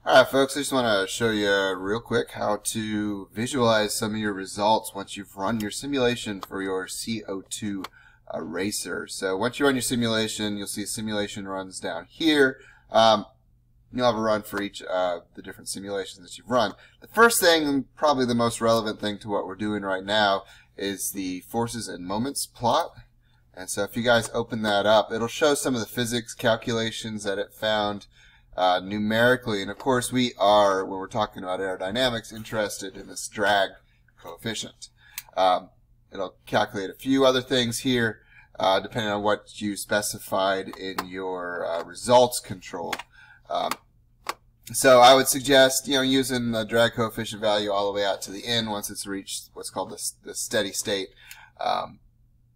Alright folks, I just want to show you real quick how to visualize some of your results once you've run your simulation for your CO2 eraser. So once you run your simulation, you'll see simulation runs down here. You'll have a run for each of the different simulations that you've run. The first thing, and probably the most relevant thing to what we're doing right now, is the forces and moments plot. And so if you guys open that up, it'll show some of the physics calculations that it found numerically. And of course we are, when we're talking about aerodynamics, interested in this drag coefficient. It'll calculate a few other things here depending on what you specified in your results control. So I would suggest, using the drag coefficient value all the way out to the end once it's reached what's called the steady state.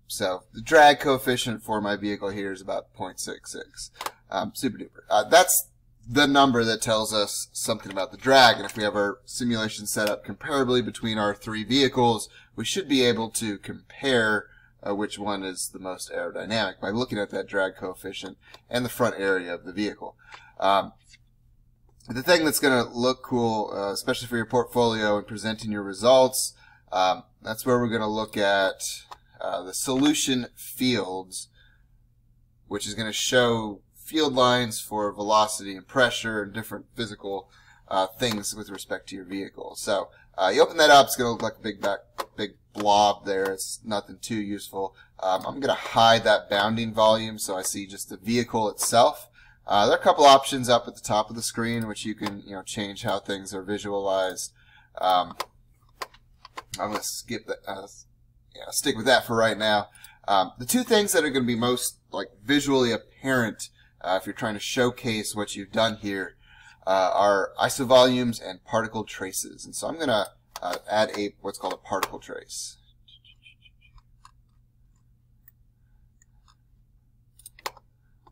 So the drag coefficient for my vehicle here is about 0.66. Super duper. That's the number that tells us something about the drag, and if we have our simulation set up comparably between our three vehicles, we should be able to compare which one is the most aerodynamic by looking at that drag coefficient and the front area of the vehicle. The thing that's going to look cool, especially for your portfolio and presenting your results, that's where we're going to look at the solution fields, which is going to show field lines for velocity and pressure and different physical things with respect to your vehicle. So you open that up, it's going to look like a big blob there. It's nothing too useful. I'm going to hide that bounding volume so I see just the vehicle itself. There are a couple options up at the top of the screen which you can change how things are visualized. I'm going to skip that. Stick with that for right now. The two things that are going to be most visually apparent if you're trying to showcase what you've done here are isovolumes and particle traces. And so I'm going to add what's called a particle trace.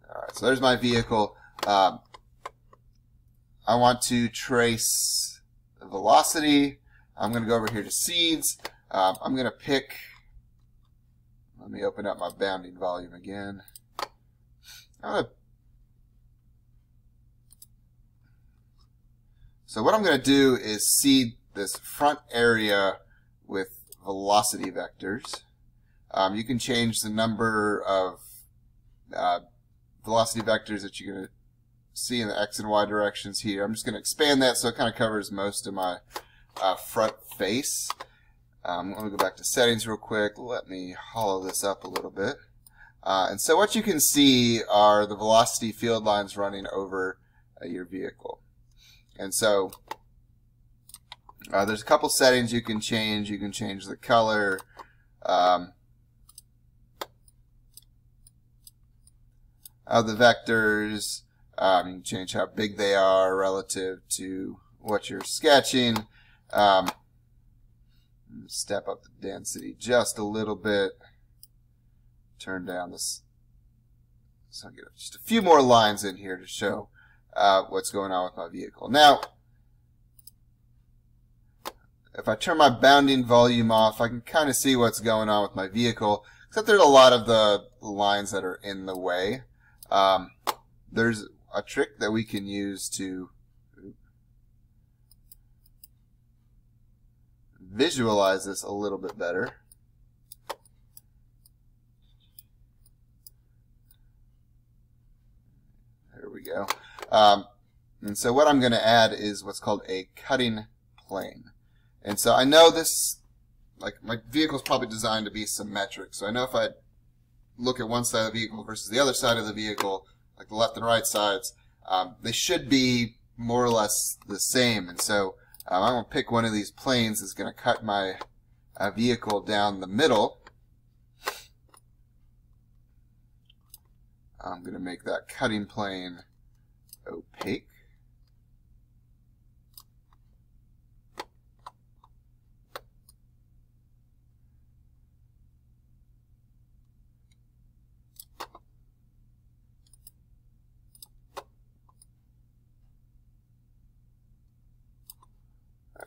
Alright, so there's my vehicle. I want to trace the velocity. I'm going to go over here to seeds. I'm going to pick, let me open up my bounding volume again. So what I'm going to do is seed this front area with velocity vectors. You can change the number of velocity vectors that you're going to see in the X and Y directions here. I'm just going to expand that so it kind of covers most of my front face. I'm going to go back to settings real quick. Let me hollow this up a little bit. And so what you can see are the velocity field lines running over your vehicle. And so there's a couple settings you can change. You can change the color. Of the vectors. You can change how big they are relative to what you're sketching. Step up the density just a little bit. Turn down this. So I'll get just a few more lines in here to show what's going on with my vehicle. Now, if I turn my bounding volume off, I can kind of see what's going on with my vehicle, except there's a lot of the lines that are in the way. There's a trick that we can use to visualize this a little bit better. There we go. And so what I'm going to add is what's called a cutting plane. And so I know this, my vehicle is probably designed to be symmetric. So I know if I look at one side of the vehicle versus the other side of the vehicle, like the left and right sides, they should be more or less the same. And so I'm going to pick one of these planes that's going to cut my vehicle down the middle. I'm going to make that cutting plane opaque.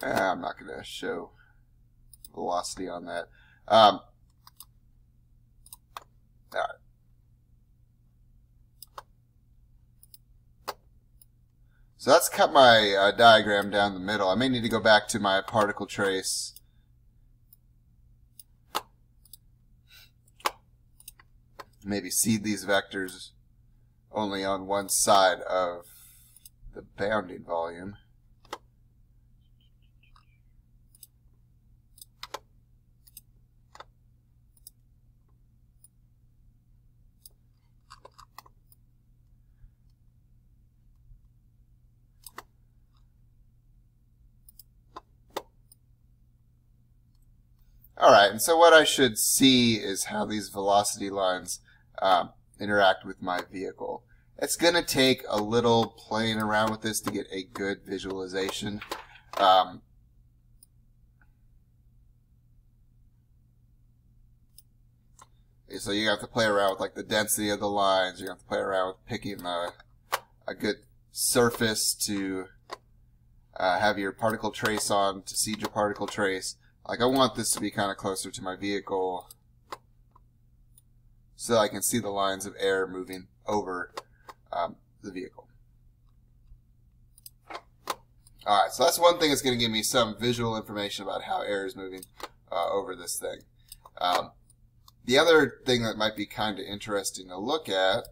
I'm not going to show velocity on that. All right. So that's cut my diagram down the middle. I may need to go back to my particle trace. Maybe seed these vectors only on one side of the bounding volume. Alright, and so what I should see is how these velocity lines interact with my vehicle. It's going to take a little playing around with this to get a good visualization. So you have to play around with like the density of the lines. You have to play around with picking a good surface to have your particle trace on, to seed your particle trace. Like I want this to be kind of closer to my vehicle so I can see the lines of air moving over the vehicle. Alright, so that's one thing that's going to give me some visual information about how air is moving over this thing. The other thing that might be kind of interesting to look at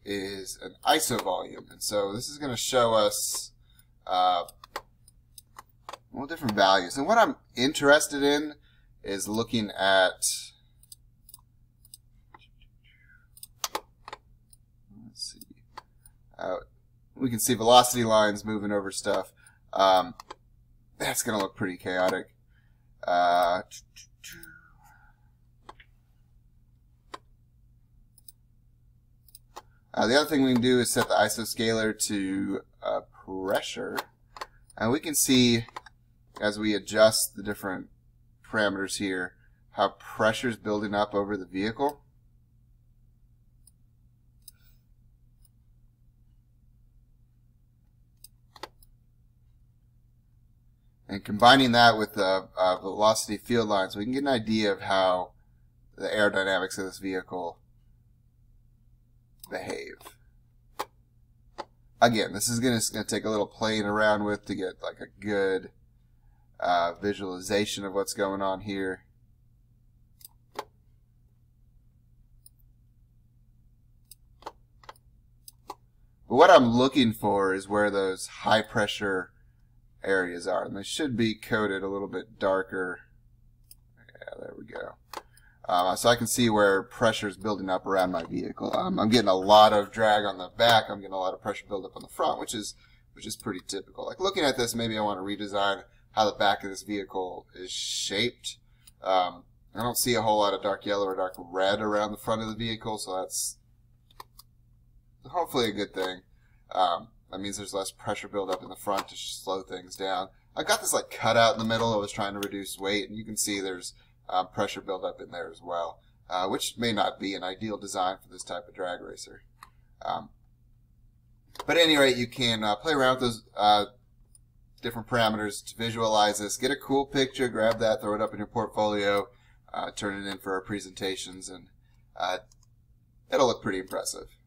is an isovolume. And so this is going to show us well, different values. And what I'm interested in is looking at, let's see, we can see velocity lines moving over stuff. That's going to look pretty chaotic. The other thing we can do is set the isoscalar to pressure. And we can see, as we adjust the different parameters here, how pressure is building up over the vehicle. And combining that with the velocity field lines, we can get an idea of how the aerodynamics of this vehicle behave. Again, this is going to take a little playing around with to get like a good visualization of what's going on here. But what I'm looking for is where those high pressure areas are, and they should be coded a little bit darker. Yeah, there we go. So I can see where pressure is building up around my vehicle. I'm getting a lot of drag on the back. I'm getting a lot of pressure build up on the front, which is pretty typical. Like looking at this, maybe I want to redesign how the back of this vehicle is shaped. I don't see a whole lot of dark yellow or dark red around the front of the vehicle, so that's hopefully a good thing. That means there's less pressure build up in the front to slow things down. I've got this like cutout in the middle. I was trying to reduce weight, and you can see there's pressure buildup in there as well, which may not be an ideal design for this type of drag racer. But at any rate, you can play around with those different parameters to visualize this, get a cool picture, grab that, throw it up in your portfolio, turn it in for our presentations, and it'll look pretty impressive.